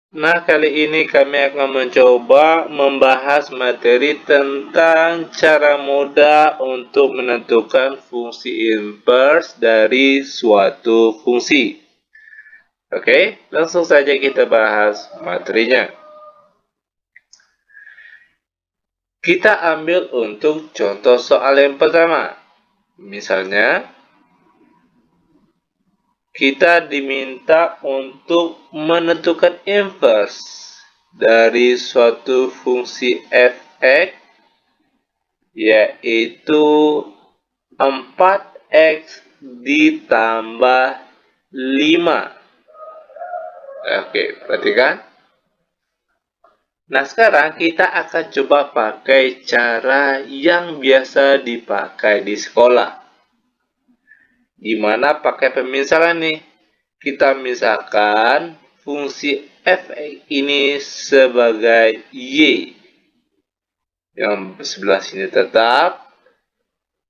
Nah, kali ini kami akan mencoba membahas materi tentang cara mudah untuk menentukan fungsi inverse dari suatu fungsi. Oke, langsung saja kita bahas materinya. Kita ambil untuk contoh soal yang pertama. Misalnya, kita diminta untuk menentukan inverse dari suatu fungsi f(x), yaitu 4x ditambah 5. Oke, perhatikan. Nah, sekarang kita akan coba pakai cara yang biasa dipakai di sekolah. Dimana pakai pemisalan nih. Kita misalkan fungsi f ini sebagai y. Yang sebelah sini tetap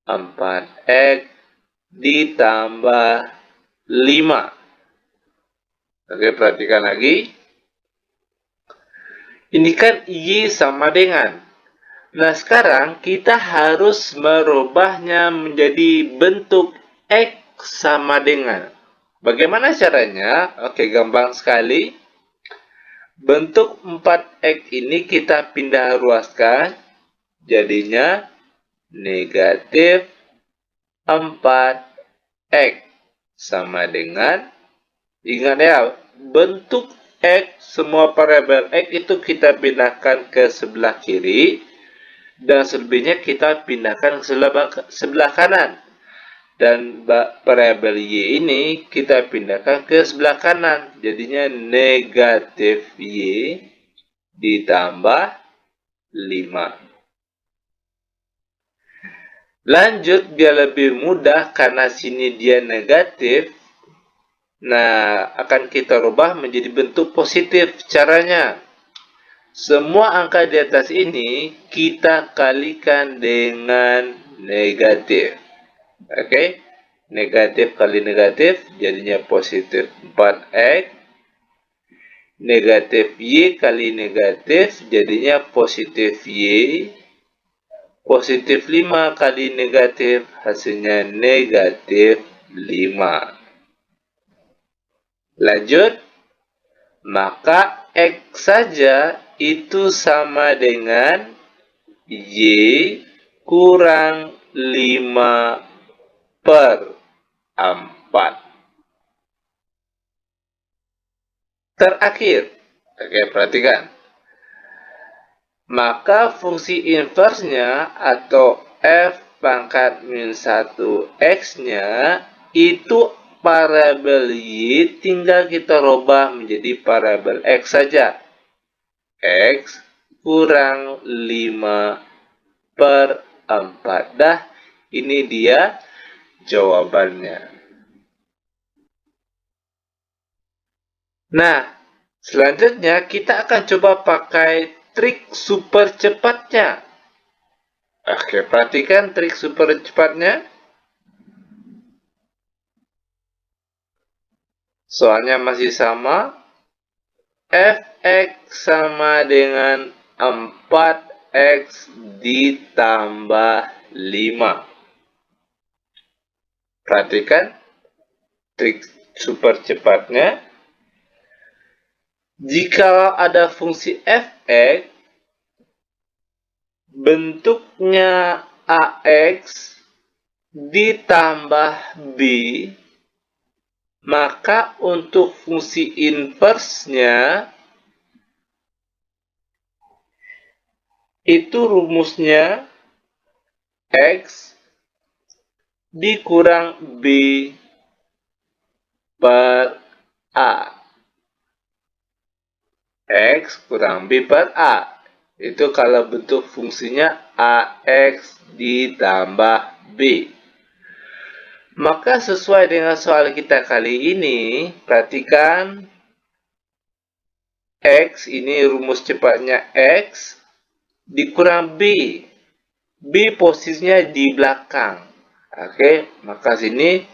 4x ditambah 5. Oke, perhatikan lagi. Ini kan y sama dengan. Nah, sekarang kita harus merubahnya menjadi bentuk x sama dengan. Bagaimana caranya? Oke, gampang sekali. Bentuk 4x ini kita pindah ruaskan. Jadinya negatif 4x sama dengan, ingat ya, bentuk x, semua variabel x itu kita pindahkan ke sebelah kiri, dan selebihnya kita pindahkan ke sebelah kanan. Dan variabel y ini kita pindahkan ke sebelah kanan. Jadinya negatif y ditambah 5. Lanjut, biar lebih mudah karena sini dia negatif. Nah, akan kita rubah menjadi bentuk positif. Caranya, semua angka di atas ini kita kalikan dengan negatif. Oke, negatif kali negatif jadinya positif 4x. Negatif y kali negatif jadinya positif y. Positif 5 kali negatif hasilnya negatif 5. Lanjut, maka x saja itu sama dengan y kurang 5/4. Terakhir, oke, perhatikan. Maka fungsi inversnya atau f pangkat min 1x-nya itu variabel y tinggal kita rubah menjadi variabel x saja. X kurang 5/4. Dah, ini dia jawabannya. Nah, selanjutnya kita akan coba pakai trik super cepatnya. Oke, perhatikan trik super cepatnya. Soalnya masih sama. Fx sama dengan 4x ditambah 5. Perhatikan trik super cepatnya. Jika ada fungsi fx, bentuknya ax ditambah b, maka untuk fungsi inversnya itu rumusnya x dikurang b per a. X kurang b per a. Itu kalau bentuk fungsinya ax ditambah b. Maka sesuai dengan soal kita kali ini, perhatikan x ini rumus cepatnya x dikurang b. B posisinya di belakang. Oke, maka sini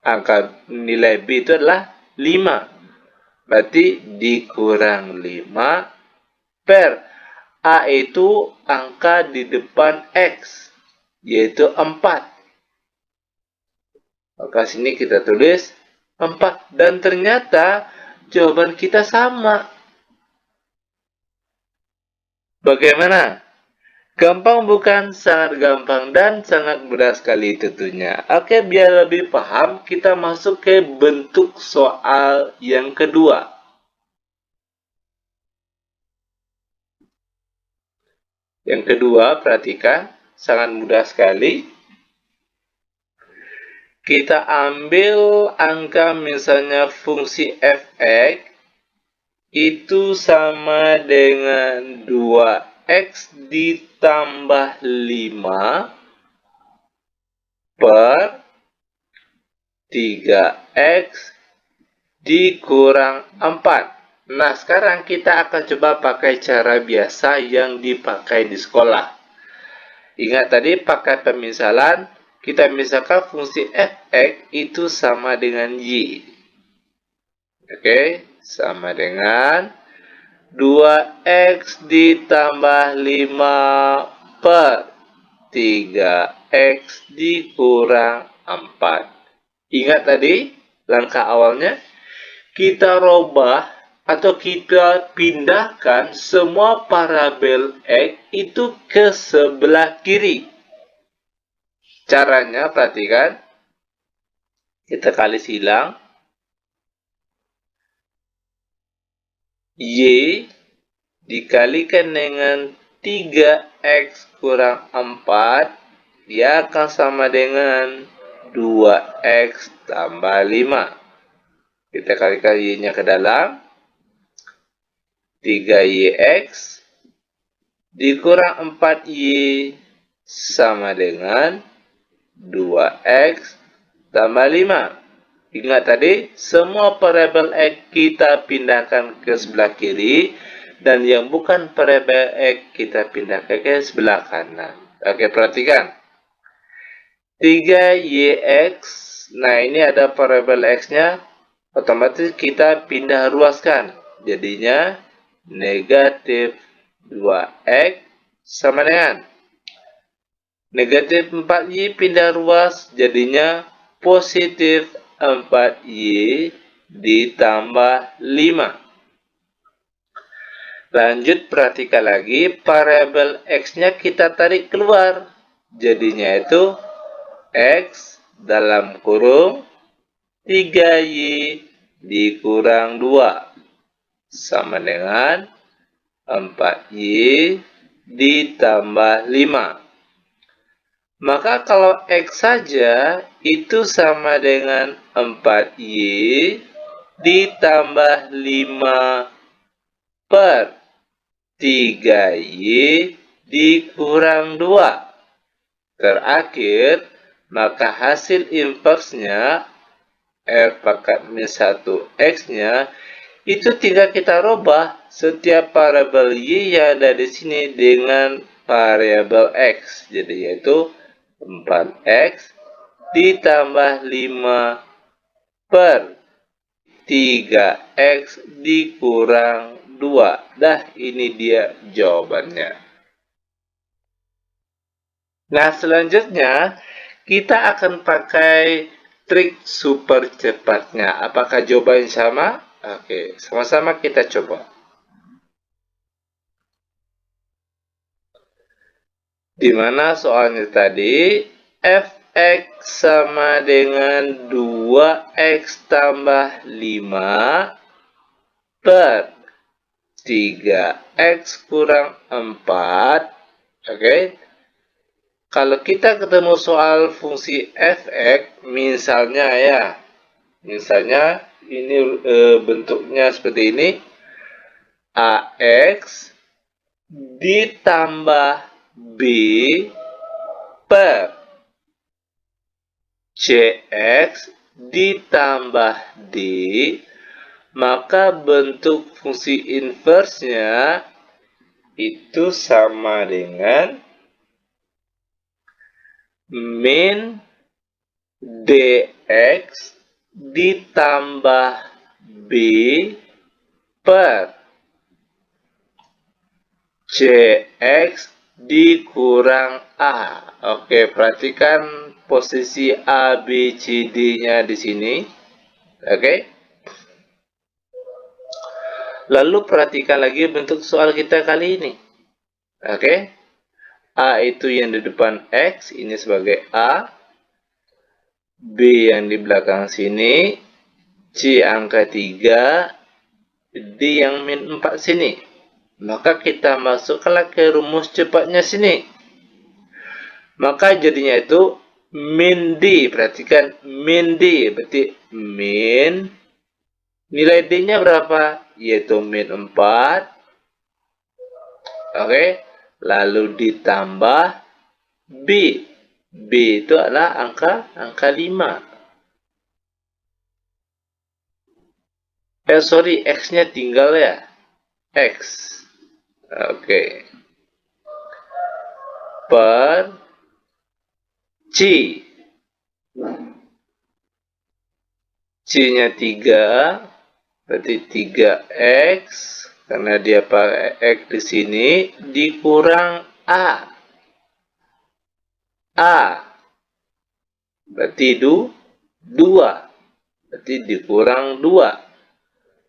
angka nilai b itu adalah 5. Berarti dikurang 5 per A itu angka di depan X, yaitu 4. Maka sini kita tulis 4. Dan ternyata jawaban kita sama. Bagaimana? Gampang bukan? Sangat gampang dan sangat mudah sekali tentunya. Oke, biar lebih paham, kita masuk ke bentuk soal yang kedua. Yang kedua, perhatikan, sangat mudah sekali. Kita ambil angka misalnya fungsi f(x) itu sama dengan 2x ditambah 5 per 3x dikurang 4. Nah, sekarang kita akan coba pakai cara biasa yang dipakai di sekolah. Ingat tadi pakai pemisalan, kita misalkan fungsi f(x) itu sama dengan y. Oke, sama dengan 2x ditambah 5 per 3x dikurang 4. Ingat tadi langkah awalnya, kita robah atau kita pindahkan semua parabel x itu ke sebelah kiri. Caranya perhatikan, kita kali silang, y dikalikan dengan 3x kurang 4, dia akan sama dengan 2x tambah 5. Kita kalikan y-nya ke dalam, 3yx dikurang 4y sama dengan 2x tambah 5. Ingat tadi, semua parabel x kita pindahkan ke sebelah kiri, dan yang bukan parabel x kita pindahkan ke sebelah kanan. Oke, perhatikan. 3yx, nah ini ada parabel x-nya, otomatis kita pindah ruaskan. Jadinya negatif 2x sama dengan negatif 4y pindah ruas, jadinya positif 4y ditambah 5. Lanjut, perhatikan lagi, parabel x-nya kita tarik keluar. Jadinya itu x dalam kurung 3y dikurang 2 sama dengan 4y ditambah 5. Maka kalau x saja itu sama dengan 4y ditambah 5 per 3y dikurang 2. Terakhir, maka hasil inversnya f pangkat min 1 x-nya itu tinggal kita robah setiap parabel y yang ada di sini dengan variabel x. Jadi yaitu 4x ditambah 5 per 3x dikurang 2. Dah, ini dia jawabannya. Nah, selanjutnya kita akan pakai trik super cepatnya. Apakah jawabannya sama? Oke, sama-sama kita coba. Dimana soalnya tadi fx sama dengan 2x tambah 5 per 3x kurang 4. Oke. Kalau kita ketemu soal fungsi fx, misalnya ya, misalnya ini bentuknya seperti ini, ax ditambah b per cx ditambah d, maka bentuk fungsi inversnya itu sama dengan min dx ditambah b per CX dikurang A. Oke, perhatikan posisi A, B, C, D-nya di sini. Oke. Lalu perhatikan lagi bentuk soal kita kali ini. Oke. A itu yang di depan X, ini sebagai A. B yang di belakang sini. C angka 3. D yang min 4 sini. Maka kita masukkanlah ke rumus cepatnya sini. Maka jadinya itu min D. Perhatikan min D. Berarti min. Nilai D-nya berapa? Yaitu min 4. Oke. Lalu ditambah B. B itu adalah angka 5. Sorry, X-nya tinggal ya. X. Oke. Per C. C-nya 3. Berarti 3X. Karena dia pakai X di sini. Dikurang A. A. Berarti 2. Berarti dikurang 2.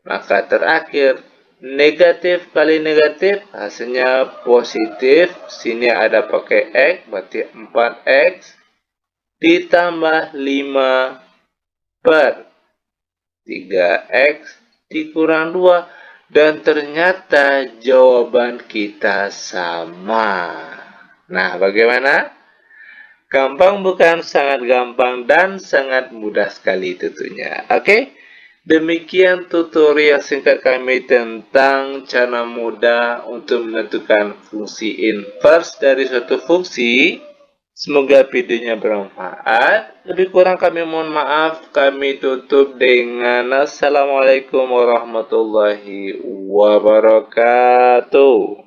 Maka terakhir, negatif kali negatif, hasilnya positif. Sini ada pakai X, berarti 4X. Ditambah 5 per 3X dikurang 2. Dan ternyata jawaban kita sama. Nah, bagaimana? Gampang bukan? Sangat gampang dan sangat mudah sekali tentunya. Oke? Demikian tutorial singkat kami tentang cara mudah untuk menentukan fungsi inverse dari suatu fungsi. Semoga videonya bermanfaat. Lebih kurang kami mohon maaf. Kami tutup dengan Assalamualaikum warahmatullahi wabarakatuh.